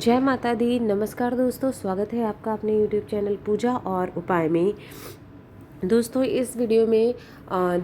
जय माता दी। नमस्कार दोस्तों, स्वागत है आपका अपने YouTube चैनल पूजा और उपाय में। दोस्तों, इस वीडियो में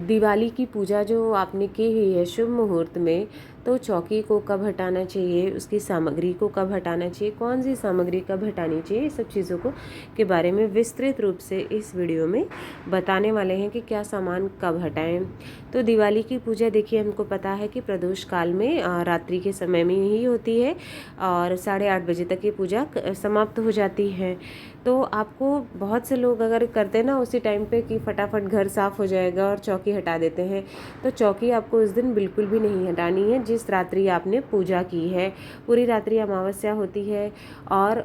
दिवाली की पूजा जो आपने की हुई है शुभ मुहूर्त में, तो चौकी को कब हटाना चाहिए, उसकी सामग्री को कब हटाना चाहिए, कौन सी सामग्री कब हटानी चाहिए, ये सब चीज़ों को के बारे में विस्तृत रूप से इस वीडियो में बताने वाले हैं कि क्या सामान कब हटाएं। तो दिवाली की पूजा देखिए, हमको पता है कि प्रदोष काल में रात्रि के समय में ही होती है और 8:30 बजे तक ये पूजा समाप्त हो जाती है। तो आपको बहुत से लोग अगर करते हैं ना उसी टाइम पे कि फटाफट घर साफ़ हो जाएगा और चौकी हटा देते हैं, तो चौकी आपको उस दिन बिल्कुल भी नहीं हटानी है जिस रात्रि आपने पूजा की है। पूरी रात्रि अमावस्या होती है और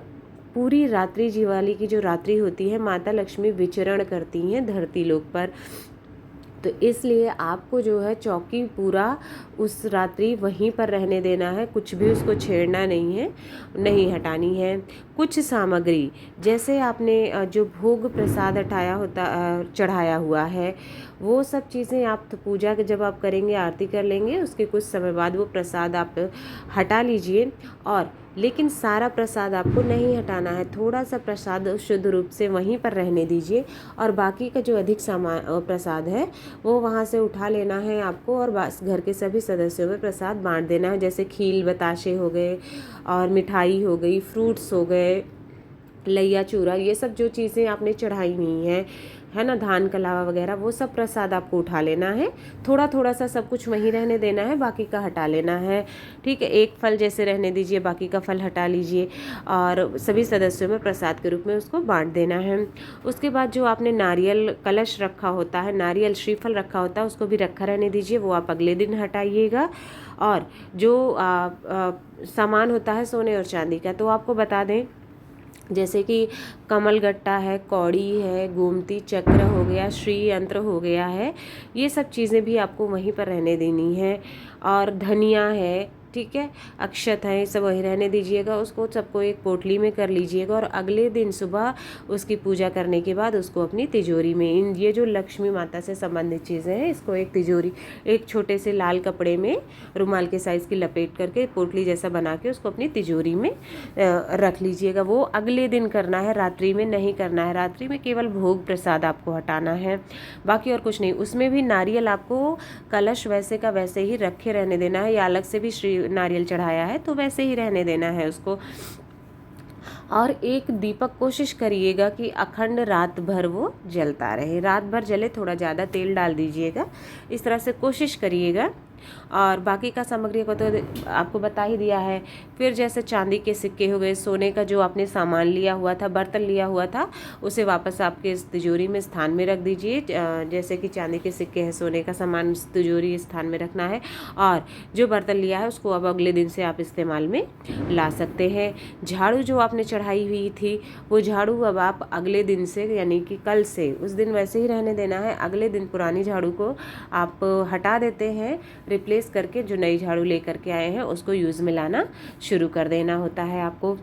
पूरी रात्रि दिवाली की जो रात्रि होती है, माता लक्ष्मी विचरण करती हैं धरती लोक पर। तो इसलिए आपको जो है चौकी पूरा उस रात्रि वहीं पर रहने देना है, कुछ भी उसको छेड़ना नहीं है, नहीं हटानी है। कुछ सामग्री जैसे आपने जो भोग प्रसाद हटाया होता चढ़ाया हुआ है, वो सब चीज़ें आप तो पूजा के जब आप करेंगे, आरती कर लेंगे, उसके कुछ समय बाद वो प्रसाद आप हटा लीजिए। और लेकिन सारा प्रसाद आपको नहीं हटाना है, थोड़ा सा प्रसाद शुद्ध रूप से वहीं पर रहने दीजिए और बाकी का जो अधिक सामान प्रसाद है वो वहाँ से उठा लेना है आपको और बस घर के सभी सदस्यों में प्रसाद बांट देना है। जैसे खील बताशे हो गए और मिठाई हो गई, फ्रूट्स हो गए, लैया चूरा, ये सब जो चीज़ें आपने चढ़ाई हुई हैं, है ना, धान कलावा वगैरह, वो सब प्रसाद आपको उठा लेना है। थोड़ा थोड़ा सा सब कुछ वहीं रहने देना है, बाकी का हटा लेना है। ठीक है, एक फल जैसे रहने दीजिए, बाकी का फल हटा लीजिए और सभी सदस्यों में प्रसाद के रूप में उसको बांट देना है। उसके बाद जो आपने नारियल कलश रखा होता है, नारियल श्रीफल रखा होता है, उसको भी रखा रहने दीजिए, वो आप अगले दिन हटाइएगा। और जो सामान होता है सोने और चांदी का, तो आपको बता दें जैसे कि कमल गट्टा है, कौड़ी है, गोमती चक्र हो गया, श्री यंत्र हो गया है, ये सब चीज़ें भी आपको वहीं पर रहने देनी है। और धनिया है, ठीक है, अक्षत है, सब वहीं रहने दीजिएगा। उसको सबको एक पोटली में कर लीजिएगा और अगले दिन सुबह उसकी पूजा करने के बाद उसको अपनी तिजोरी में, इन ये जो लक्ष्मी माता से संबंधित चीज़ें हैं, इसको एक तिजोरी, एक छोटे से लाल कपड़े में रुमाल के साइज़ की लपेट करके पोटली जैसा बना के उसको अपनी तिजोरी में रख लीजिएगा। वो अगले दिन करना है, रात्रि में नहीं करना है। रात्रि में केवल भोग प्रसाद आपको हटाना है, बाकी और कुछ नहीं। उसमें भी नारियल आपको कलश वैसे का वैसे ही रखे रहने देना है, या अलग से भी श्री नारियल चढ़ाया है तो वैसे ही रहने देना है उसको। और एक दीपक कोशिश करिएगा कि अखंड रात भर वो जलता रहे, रात भर जले, थोड़ा ज़्यादा तेल डाल दीजिएगा, इस तरह से कोशिश करिएगा। और बाकी का सामग्री को तो आपको बता ही दिया है। फिर जैसे चांदी के सिक्के हो गए, सोने का जो आपने सामान लिया हुआ था, बर्तन लिया हुआ था, उसे वापस आपके इस तिजोरी में स्थान में रख दीजिए। जैसे कि चांदी के सिक्के हैं, सोने का सामान तिजोरी स्थान में रखना है और जो बर्तन लिया है उसको अब अगले दिन से आप इस्तेमाल में ला सकते हैं। झाड़ू जो आपने चढ़ाई हुई थी, वो झाड़ू अब आप अगले दिन से, यानी कि कल से, उस दिन वैसे ही रहने देना है। अगले दिन पुरानी झाड़ू को आप हटा देते हैं, रिप्लेस करके जो नई झाड़ू लेकर के आए हैं उसको यूज़ में लाना शुरू कर देना होता है आपको।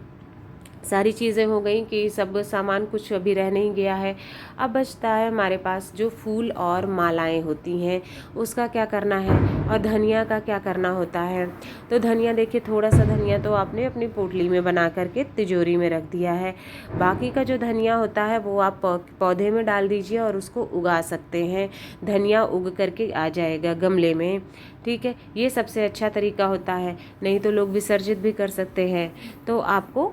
सारी चीज़ें हो गई कि सब सामान कुछ अभी रह नहीं गया है। अब बचता है हमारे पास जो फूल और मालाएं होती हैं, उसका क्या करना है और धनिया का क्या करना होता है। तो धनिया देखिए, थोड़ा सा धनिया तो आपने अपनी पोटली में बना करके तिजोरी में रख दिया है। बाकी का जो धनिया होता है वो आप पौधे में डाल दीजिए और उसको उगा सकते हैं। धनिया उग करके आ जाएगा गमले में, ठीक है, ये सबसे अच्छा तरीका होता है। नहीं तो लोग विसर्जित भी कर सकते हैं। तो आपको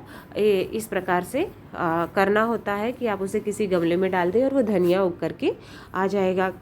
इस प्रकार से करना होता है कि आप उसे किसी गमले में डाल दें और वो धनिया उग करके आ जाएगा।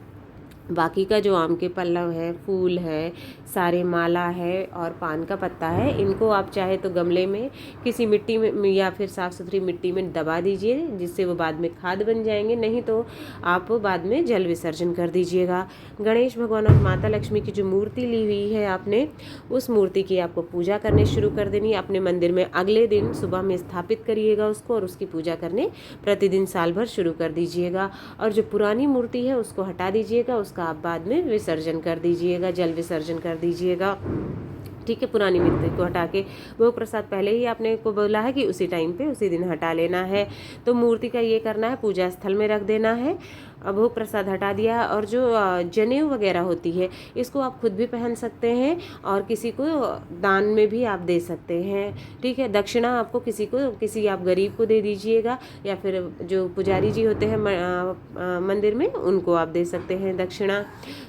बाकी का जो आम के पल्लव है, फूल है, सारे माला है और पान का पत्ता है, इनको आप चाहे तो गमले में किसी मिट्टी में या फिर साफ़ सुथरी मिट्टी में दबा दीजिए, जिससे वो बाद में खाद बन जाएंगे। नहीं तो आप बाद में जल विसर्जन कर दीजिएगा। गणेश भगवान और माता लक्ष्मी की जो मूर्ति ली हुई है आपने, उस मूर्ति की आपको पूजा करने शुरू कर देनी है। अपने मंदिर में अगले दिन सुबह में स्थापित करिएगा उसको और उसकी पूजा करने प्रतिदिन साल भर शुरू कर दीजिएगा। और जो पुरानी मूर्ति है उसको हटा दीजिएगा, उसका आप बाद में विसर्जन कर दीजिएगा, जल विसर्जन कर दीजिएगा। ठीक है, पुरानी मूर्ति को हटा के भोग प्रसाद पहले ही आपने को बोला है कि उसी टाइम पे उसी दिन हटा लेना है। तो मूर्ति का ये करना है, पूजा स्थल में रख देना है। भोग प्रसाद हटा दिया। और जो जनेऊ वगैरह होती है इसको आप खुद भी पहन सकते हैं और किसी को दान में भी आप दे सकते हैं। ठीक है, दक्षिणा आपको किसी आप गरीब को दे दीजिएगा, या फिर जो पुजारी जी होते हैं मंदिर में उनको आप दे सकते हैं दक्षिणा।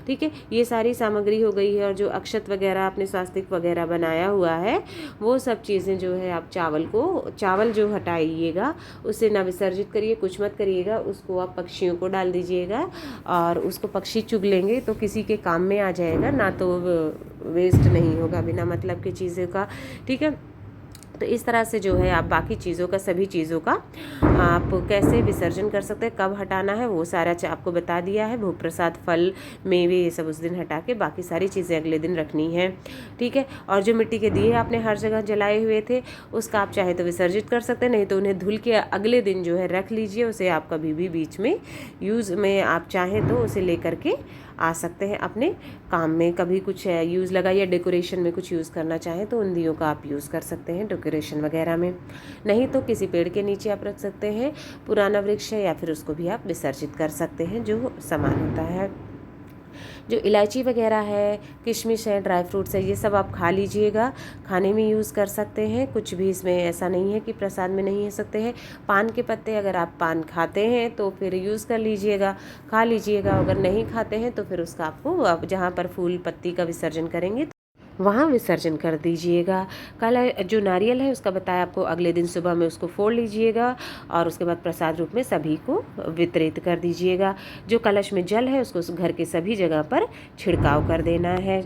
ठीक है, ये सारी सामग्री हो गई है। और जो अक्षत वगैरह आपने स्वास्तिक वगैरह बनाया हुआ है वो सब चीज़ें जो है आप चावल जो हटाइएगा उसे ना विसर्जित करिए, कुछ मत करिएगा, उसको आप पक्षियों को डाल दीजिएगा और उसको पक्षी चुग लेंगे तो किसी के काम में आ जाएगा, ना तो वेस्ट नहीं होगा बिना मतलब की चीज़ों का। ठीक है, तो इस तरह से जो है आप बाकी चीज़ों का, सभी चीज़ों का आप कैसे विसर्जन कर सकते हैं, कब हटाना है वो सारा आपको बता दिया है। भोग प्रसाद, फल, मेवे ये सब उस दिन हटा के बाकी सारी चीज़ें अगले दिन रखनी है। ठीक है, और जो मिट्टी के दिए आपने हर जगह जलाए हुए थे उसका आप चाहे तो विसर्जित कर सकते हैं, नहीं तो उन्हें धुल के अगले दिन जो है रख लीजिए। उसे आप कभी भी बीच में यूज़ में आप चाहें तो उसे ले करके आ सकते हैं अपने काम में। कभी कुछ यूज़ लगा या डेकोरेशन में कुछ यूज़ करना चाहें तो उन दियों का आप यूज़ कर सकते हैं डेकोरेशन वगैरह में, नहीं तो किसी पेड़ के नीचे आप रख सकते हैं, पुराना वृक्ष है, या फिर उसको भी आप विसर्जित कर सकते हैं जो सामान होता है। जो इलायची वगैरह है, किशमिश है, ड्राई फ्रूट्स है, ये सब आप खा लीजिएगा, खाने में यूज़ कर सकते हैं। कुछ भी इसमें ऐसा नहीं है कि प्रसाद में नहीं हो सकते हैं। पान के पत्ते, अगर आप पान खाते हैं तो फिर यूज़ कर लीजिएगा, खा लीजिएगा। अगर नहीं खाते हैं तो फिर उसका आपको आप जहाँ पर फूल पत्ती का विसर्जन करेंगे वहाँ विसर्जन कर दीजिएगा। कल जो नारियल है उसका बताया आपको, अगले दिन सुबह में उसको फोड़ लीजिएगा और उसके बाद प्रसाद रूप में सभी को वितरित कर दीजिएगा। जो कलश में जल है उसको घर के सभी जगह पर छिड़काव कर देना है।